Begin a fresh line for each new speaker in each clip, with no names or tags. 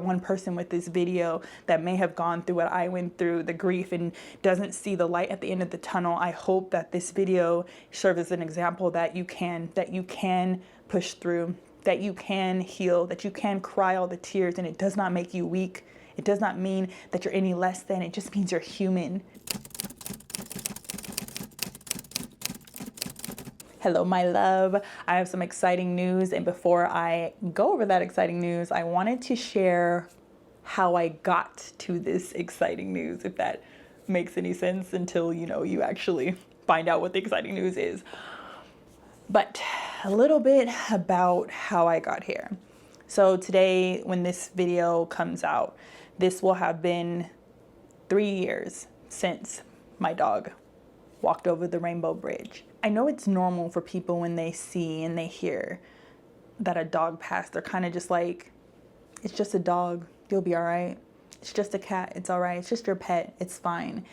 one person with this video that may have gone through what I went through, the grief, and doesn't see the light at the end of the tunnel. I hope that this video serves as an example that you can push through, that you can heal, that you can cry all the tears, and it does not make you weak. It does not mean that you're any less than. It just means you're human. Hello, my love. I have some exciting news, and before I go over that exciting news, I wanted to share how I got to this exciting news, if that makes any sense, until you actually find out what the exciting news is. But a little bit about how I got here. So today, when this video comes out, this will have been 3 years since my dog walked over the Rainbow Bridge. I know it's normal for people when they see and they hear that a dog passed, they're kind of just like, it's just a dog, you'll be all right. It's just a cat, it's all right. It's just your pet, it's fine.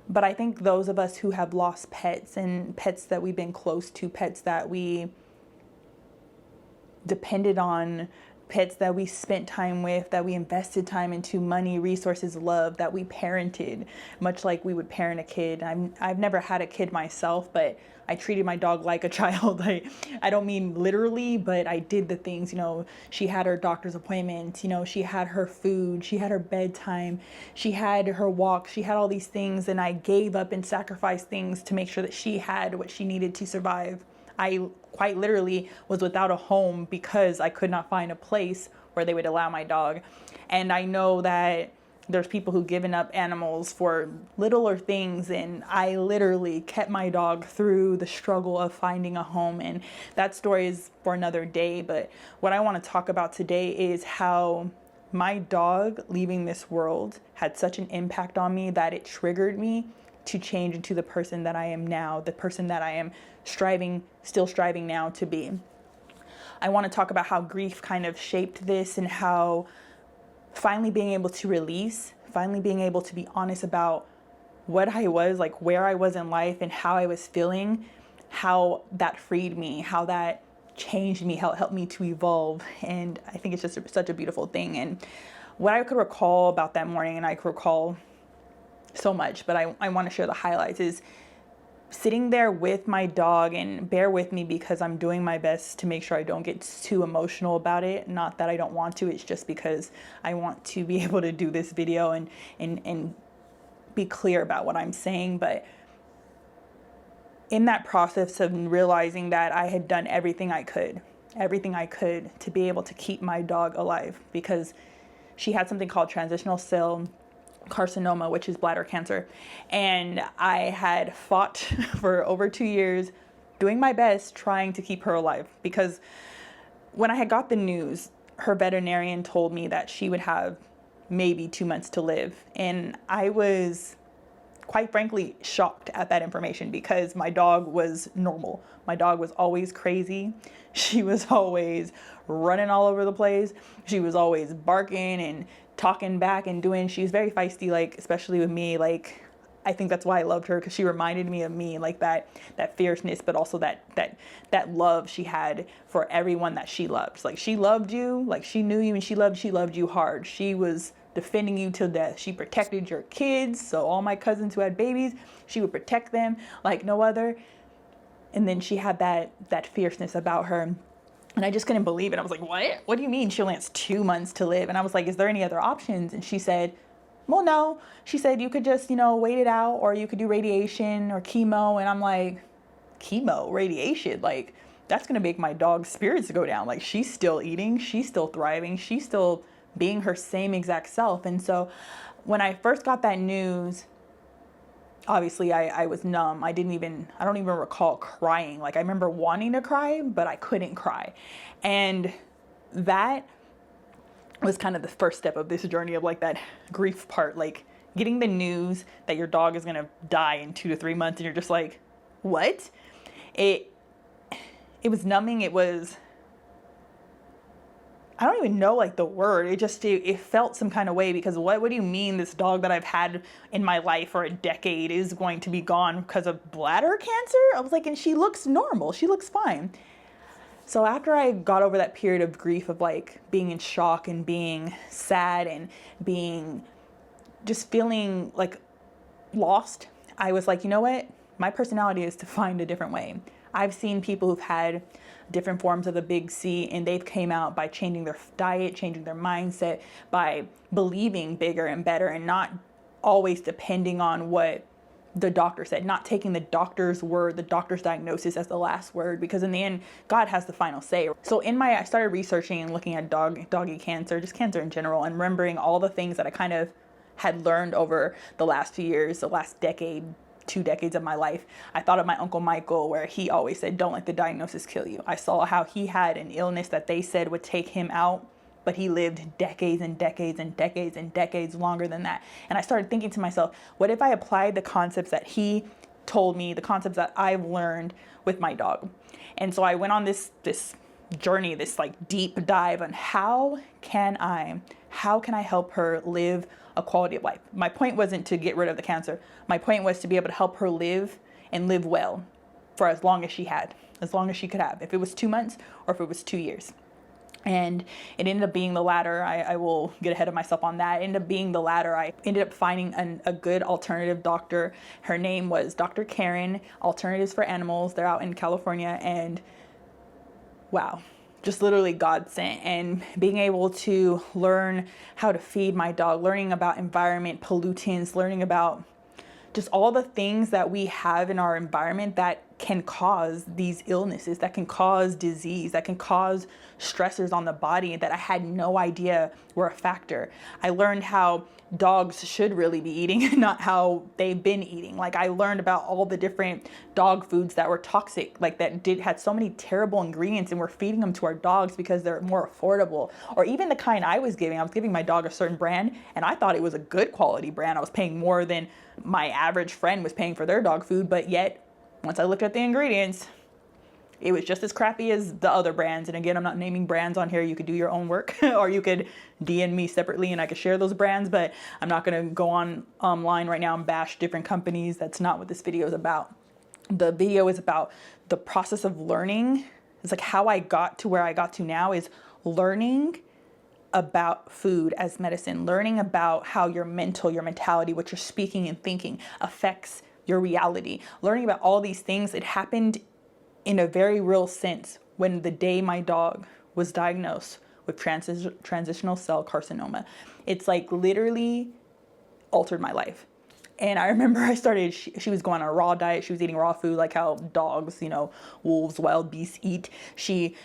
But I think those of us who have lost pets, and pets that we've been close to, pets that we depended on, pets that we spent time with, that we invested time into, money, resources, love, that we parented, much like we would parent a kid. I've never had a kid myself, but I treated my dog like a child. I don't mean literally, but I did the things, she had her doctor's appointment, she had her food, she had her bedtime, she had her walk, she had all these things, and I gave up and sacrificed things to make sure that she had what she needed to survive. I quite literally was without a home because I could not find a place where they would allow my dog. And I know that there's people who've given up animals for littler things, and I literally kept my dog through the struggle of finding a home. And that story is for another day. But what I want to talk about today is how my dog leaving this world had such an impact on me that it triggered me to change into the person that I am now, the person that I am still striving now to be. I want to talk about how grief kind of shaped this, and how finally being able to release, finally being able to be honest about what I was, like where I was in life and how I was feeling, how that freed me, how that changed me, how it helped me to evolve. And I think it's just such a beautiful thing. And what I could recall about that morning, and I could recall so much, but I want to share the highlights, is sitting there with my dog, and bear with me because I'm doing my best to make sure I don't get too emotional about it. Not that I don't want to, it's just because I want to be able to do this video and be clear about what I'm saying. But in that process of realizing that I had done everything I could to be able to keep my dog alive, because she had something called Transitional Cell Carcinoma, which is bladder cancer. And I had fought for over 2 years, doing my best, trying to keep her alive. Because when I had got the news, her veterinarian told me that she would have maybe 2 months to live. And I was, quite frankly, shocked at that information, because my dog was normal. My dog was always crazy. She was always running all over the place. She was always barking and talking back and doing, she was very feisty, like, especially with me. Like, I think that's why I loved her, because she reminded me of me, like that fierceness, but also that love she had for everyone that she loved. Like, she loved you, like she knew you, and she loved you hard. She was defending you till death. She protected your kids. So all my cousins who had babies, she would protect them like no other. And then she had that fierceness about her. And I just couldn't believe it. I was like, what? What do you mean she only has 2 months to live? And I was like, is there any other options? And she said, well, no. She said, you could just, wait it out, or you could do radiation or chemo. And I'm like, chemo, radiation? Like, that's going to make my dog's spirits go down. Like, she's still eating. She's still thriving. She's still being her same exact self. And so when I first got that news, obviously I was numb. I don't even recall crying. Like, I remember wanting to cry, but I couldn't cry. And that was kind of the first step of this journey of, like, that grief part, like getting the news that your dog is going to die in 2 to 3 months. And you're just like, what? It was numbing. It was, I don't even know, like, the word. It felt some kind of way, because what do you mean this dog that I've had in my life for a decade is going to be gone because of bladder cancer? I was like, and she looks normal. She looks fine. So after I got over that period of grief of like being in shock and being sad and being just feeling like lost, I was like, you know what? My personality is to find a different way. I've seen people who've had different forms of the big C, and they've came out by changing their diet, changing their mindset, by believing bigger and better, and not always depending on what the doctor said, not taking the doctor's word, the doctor's diagnosis as the last word, because in the end, God has the final say. So I started researching and looking at doggy cancer, just cancer in general, and remembering all the things that I kind of had learned over the last few years, the last decade, 2 decades of my life. I thought of my Uncle Michael, where he always said, don't let the diagnosis kill you. I saw how he had an illness that they said would take him out, but he lived decades and decades and decades and decades longer than that. And I started thinking to myself, what if I applied the concepts that he told me, the concepts that I've learned with my dog? And so I went on this journey, this like deep dive on how can I help her live a quality of life. My point wasn't to get rid of the cancer. My point was to be able to help her live and live well for as long as she could have, if it was 2 months or if it was 2 years. And it ended up being the latter. I will get ahead of myself on that. It ended up being the latter. I ended up finding a good alternative doctor. Her name was Dr. Karen, Alternatives for Animals. They're out in California. And wow, just literally God sent. And being able to learn how to feed my dog, learning about environment, pollutants, learning about just all the things that we have in our environment that can cause these illnesses, that can cause disease, that can cause stressors on the body that I had no idea were a factor. I learned how dogs should really be eating, not how they've been eating. Like I learned about all the different dog foods that were toxic, like had so many terrible ingredients, and we're feeding them to our dogs because they're more affordable. Or even the kind I was giving my dog a certain brand, and I thought it was a good quality brand. I was paying more than my average friend was paying for their dog food, but yet once I looked at the ingredients, it was just as crappy as the other brands. And again, I'm not naming brands on here. You could do your own work or you could DM me separately and I could share those brands, but I'm not going to go online right now and bash different companies. That's not what this video is about. The video is about the process of learning. It's like how I got to where I got to now is learning about food as medicine, learning about how your mentality, what you're speaking and thinking affects your reality, learning about all these things. It happened in a very real sense when the day my dog was diagnosed with transitional cell carcinoma. It's like literally altered my life. And I remember she was going on a raw diet. She was eating raw food, like how dogs, wolves, wild beasts eat. She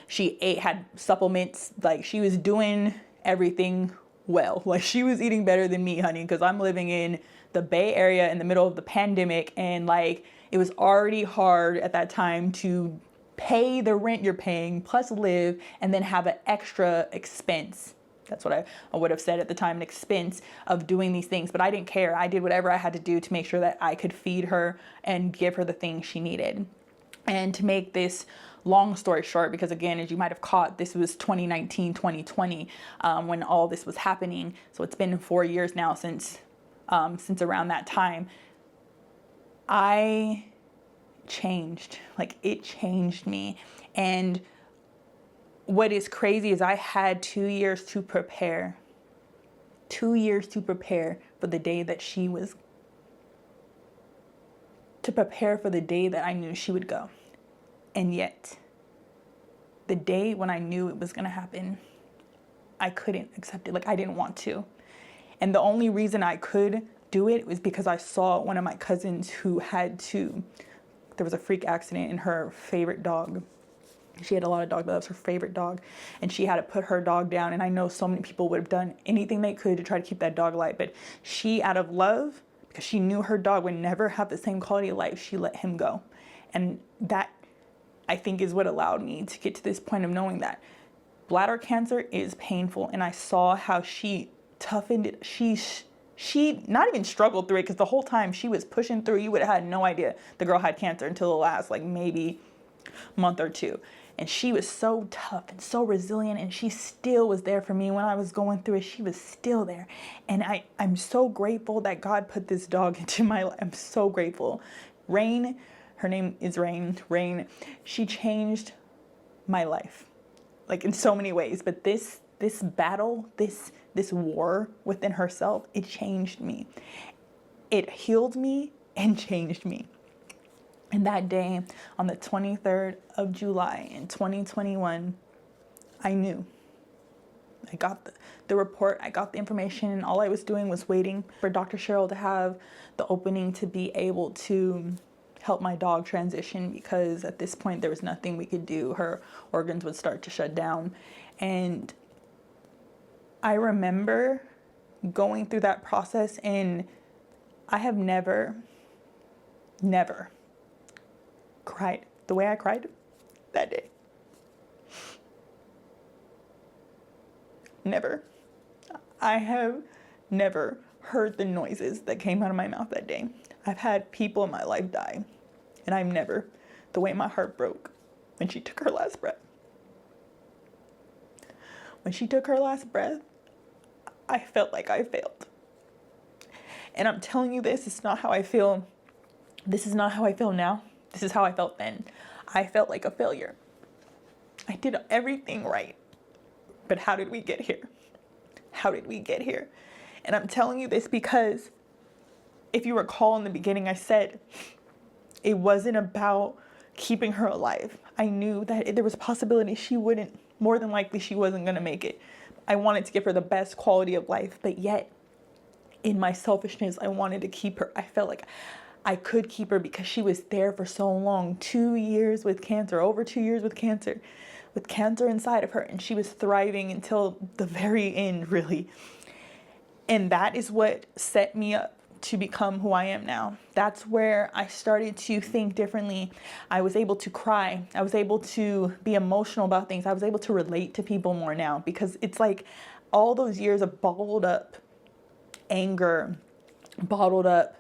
had supplements, like she was doing everything well. Like she was eating better than me, honey, because I'm living in the Bay Area in the middle of the pandemic, and like it was already hard at that time to pay the rent you're paying plus live and then have an extra expense. That's what I would have said at the time, an expense of doing these things. But I didn't care. I did whatever I had to do to make sure that I could feed her and give her the things she needed. And to make this long story short, because again, as you might have caught, this was 2019, 2020, when all this was happening. So it's been 4 years now since around that time. I changed, like it changed me. And what is crazy is I had 2 years to prepare. 2 years to prepare for the day that I knew she would go. And yet, the day when I knew it was going to happen, I couldn't accept it. Like I didn't want to. And the only reason I could do it was because I saw one of my cousins who there was a freak accident and her favorite dog. She had a lot of dogs, but that was her favorite dog. And she had to put her dog down. And I know so many people would have done anything they could to try to keep that dog alive. But she, out of love, because she knew her dog would never have the same quality of life, she let him go. And that, I think, is what allowed me to get to this point of knowing that bladder cancer is painful. And I saw how she toughened it. She not even struggled through it, because the whole time she was pushing through. You would have had no idea the girl had cancer until the last, like maybe month or two. And she was so tough and so resilient, and she still was there for me when I was going through it. She was still there. And I'm so grateful that God put this dog into my life. I'm so grateful. Rain, her name is Rain. Rain, she changed my life, like in so many ways. But this battle, this war within herself, it changed me. It healed me and changed me. And that day, on the 23rd of July in 2021, I knew. I got the report, I got the information, and all I was doing was waiting for Dr. Cheryl to have the opening to be able to help my dog transition, because at this point there was nothing we could do. Her organs would start to shut down. And I remember going through that process, and I have never cried the way I cried that day. Never. I have never heard the noises that came out of my mouth that day. I've had people in my life die, and I've never, the way my heart broke when she took her last breath. When she took her last breath, I felt like I failed. And I'm telling you this, it's not how I feel. This is not how I feel now. This is how I felt then. I felt like a failure. I did everything right. But how did we get here? How did we get here? And I'm telling you this because if you recall in the beginning, I said it wasn't about keeping her alive. I knew that there was a possibility she wouldn't, more than likely she wasn't going to make it. I wanted to give her the best quality of life, but yet in my selfishness, I wanted to keep her. I felt like I could keep her because she was there for so long, 2 years with cancer, over 2 years with cancer inside of her, and she was thriving until the very end, really. And that is what set me up to become who I am now. That's where I started to think differently. I was able to cry. I was able to be emotional about things. I was able to relate to people more now, because it's like all those years of bottled up anger, bottled up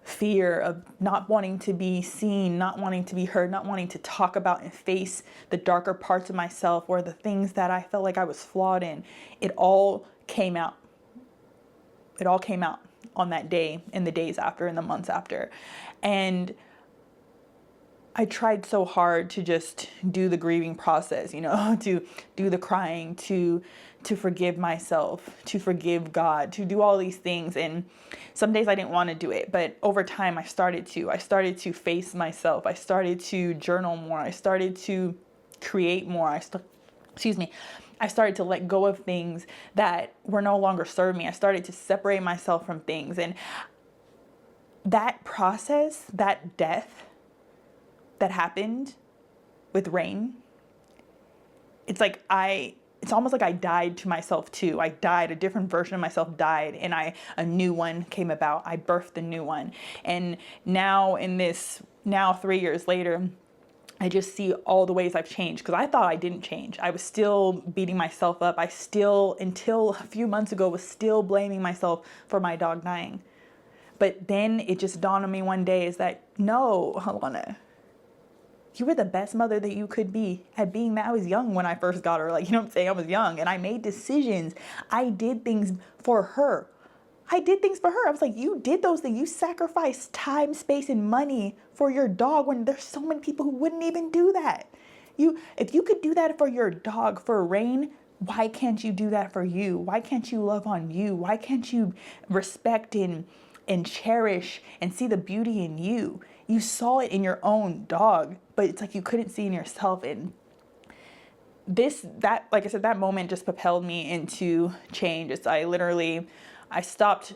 fear of not wanting to be seen, not wanting to be heard, not wanting to talk about and face the darker parts of myself, or the things that I felt like I was flawed in. It all came out. It all came out on that day, in the days after, in the months after. And I tried so hard to just do the grieving process, to do the crying, to forgive myself, to forgive God, to do all these things. And some days I didn't want to do it, but over time I started to face myself. I started to journal more. I started to create more. I started to let go of things that were no longer serving me. I started to separate myself from things. And that process, that death that happened with Rain, it's almost like I died to myself too. I died, a different version of myself died, and a new one came about. I birthed a new one. And now 3 years later, I just see all the ways I've changed, because I thought I didn't change. I was still beating myself up. I still, until a few months ago, was still blaming myself for my dog dying. But then it just dawned on me one day is that, no, Lana, you were the best mother that you could be at being that. I was young when I first got her. I was young, and I made decisions. I did things for her. I was like, you did those things. You sacrificed time, space, and money for your dog when there's so many people who wouldn't even do that. If you could do that for your dog, for Rain, why can't you do that for you? Why can't you love on you? Why can't you respect and cherish and see the beauty in you? You saw it in your own dog, but it's like you couldn't see in yourself. And like I said, that moment just propelled me into change. I stopped,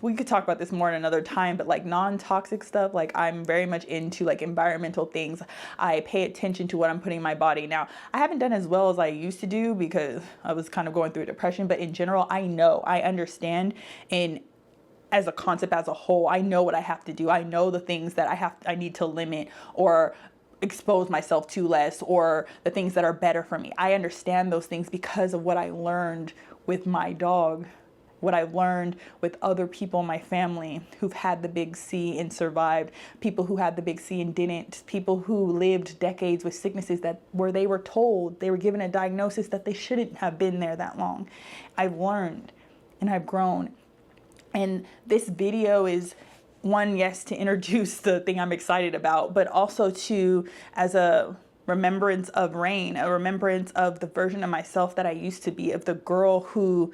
we could talk about this more in another time, but non-toxic stuff, I'm very much into environmental things. I pay attention to what I'm putting in my body. Now, I haven't done as well as I used to do because I was kind of going through a depression, but in general, I understand, and as a concept as a whole, I know what I have to do. I know the things that I need to limit or expose myself to less, or the things that are better for me. I understand those things because of what I learned with my dog, what I learned with other people in my family who've had the big C and survived, people who had the big C and didn't, people who lived decades with sicknesses where they were told, they were given a diagnosis that they shouldn't have been there that long. I've learned and I've grown. And this video is one, yes, to introduce the thing I'm excited about, but also to, as a remembrance of Rain, a remembrance of the version of myself that I used to be, of the girl who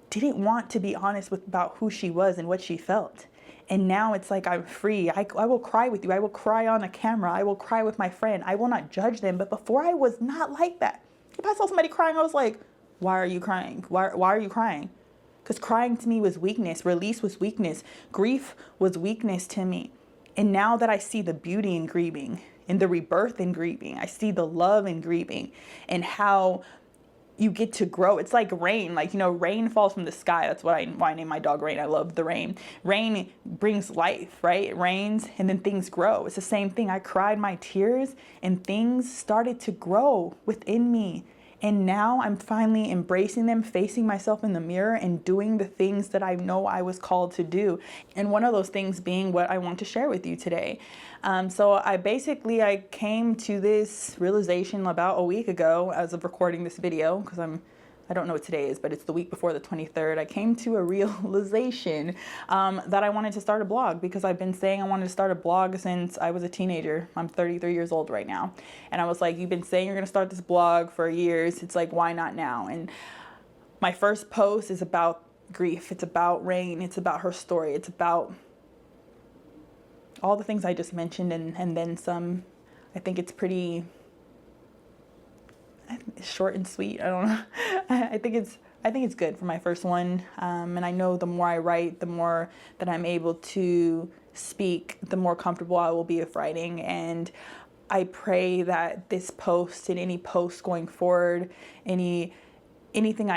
didn't want to be honest about who she was and what she felt. And now it's like, I'm free. I will cry with you. I will cry on a camera. I will cry with my friend. I will not judge them. But before, I was not like that. If I saw somebody crying, I was like, why are you crying? Why are you crying? Because crying to me was weakness. Release was weakness. Grief was weakness to me. And now that I see the beauty in grieving, in the rebirth in grieving, I see the love in grieving, and how you get to grow. It's like rain, like, rain falls from the sky. That's why I named my dog Rain. I love the rain. Rain brings life, right? It rains and then things grow. It's the same thing. I cried my tears and things started to grow within me. And now I'm finally embracing them, facing myself in the mirror and doing the things that I know I was called to do. And one of those things being what I want to share with you today. So I came to this realization about a week ago as of recording this video, because I don't know what today is, but it's the week before the 23rd. I came to a realization that I wanted to start a blog, because I've been saying I wanted to start a blog since I was a teenager. I'm 33 years old right now. And I was like, you've been saying you're going to start this blog for years. It's like, why not now? And my first post is about grief. It's about Rain. It's about her story. It's about all the things I just mentioned and then some. I think it's pretty short and sweet. I don't know. I think it's good for my first one. And I know the more I write, the more that I'm able to speak, the more comfortable I will be with writing. And I pray that this post and any post going forward, anything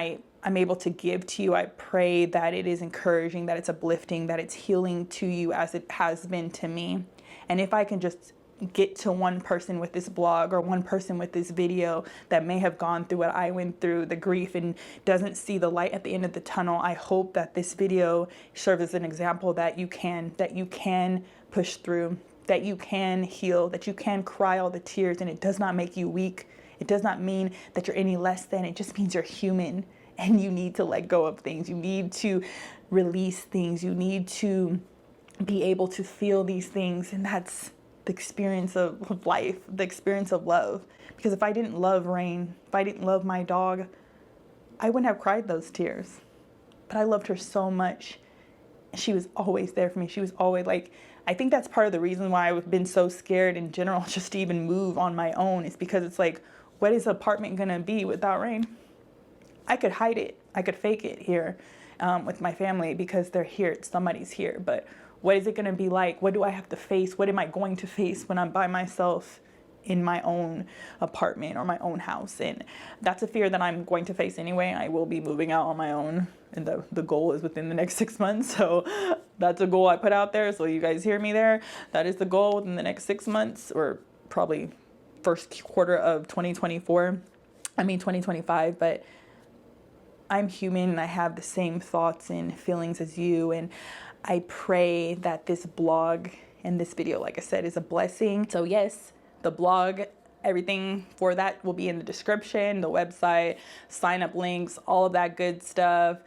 I'm able to give to you, I pray that it is encouraging, that it's uplifting, that it's healing to you as it has been to me. And if I can just get to one person with this blog or one person with this video that may have gone through what I went through, the grief, and doesn't see the light at the end of the tunnel, I hope that this video serves as an example that you can push through, that you can heal, that you can cry all the tears, and it does not make you weak. It does not mean that you're any less than. It just means you're human, and you need to let go of things. You need to release things. You need to be able to feel these things, and that's the experience of life, the experience of love. Because if I didn't love Rain, if I didn't love my dog, I wouldn't have cried those tears. But I loved her so much. She was always there for me. She was always like, I think that's part of the reason why I've been so scared in general just to even move on my own, is because it's like, what is an apartment gonna be without Rain? I could hide it. I could fake it here with my family because they're here. Somebody's here. But what is it going to be like? What do I have to face? What am I going to face when I'm by myself in my own apartment or my own house? And that's a fear that I'm going to face anyway. I will be moving out on my own. And the goal is within the next 6 months. So that's a goal I put out there. So you guys hear me there. That is the goal within the next 6 months, or probably first quarter of 2025. But I'm human and I have the same thoughts and feelings as you. And I pray that this blog and this video, like I said, is a blessing. So yes, the blog, everything for that will be in the description, the website, sign up links, all of that good stuff.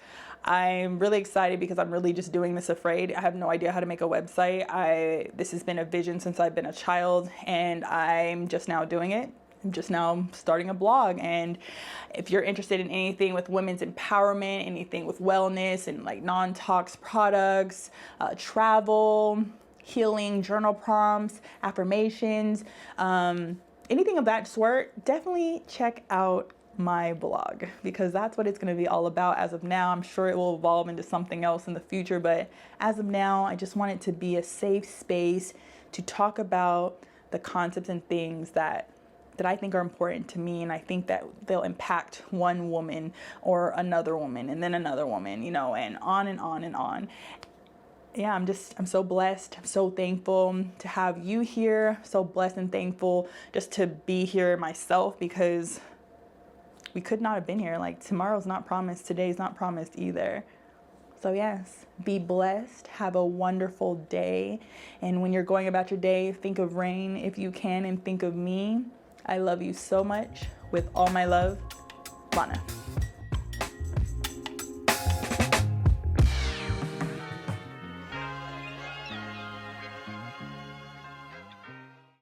I'm really excited because I'm really just doing this afraid. I have no idea how to make a website. This has been a vision since I've been a child, and I'm just now doing it. I'm just now starting a blog. And if you're interested in anything with women's empowerment, anything with wellness and like non-tox products, travel, healing, journal prompts, affirmations, anything of that sort, definitely check out my blog, because that's what it's going to be all about as of now. I'm sure it will evolve into something else in the future, but as of now, I just want it to be a safe space to talk about the concepts and things that I think are important to me, and I think that they'll impact one woman or another woman and then another woman, and on and on and on. Yeah, I'm so blessed. I'm so thankful to have you here. So blessed and thankful just to be here myself, because we could not have been here. Like, tomorrow's not promised. Today's not promised either. So yes, be blessed. Have a wonderful day. And when you're going about your day, think of Rain if you can, and think of me. I love you so much. With all my love, Lana.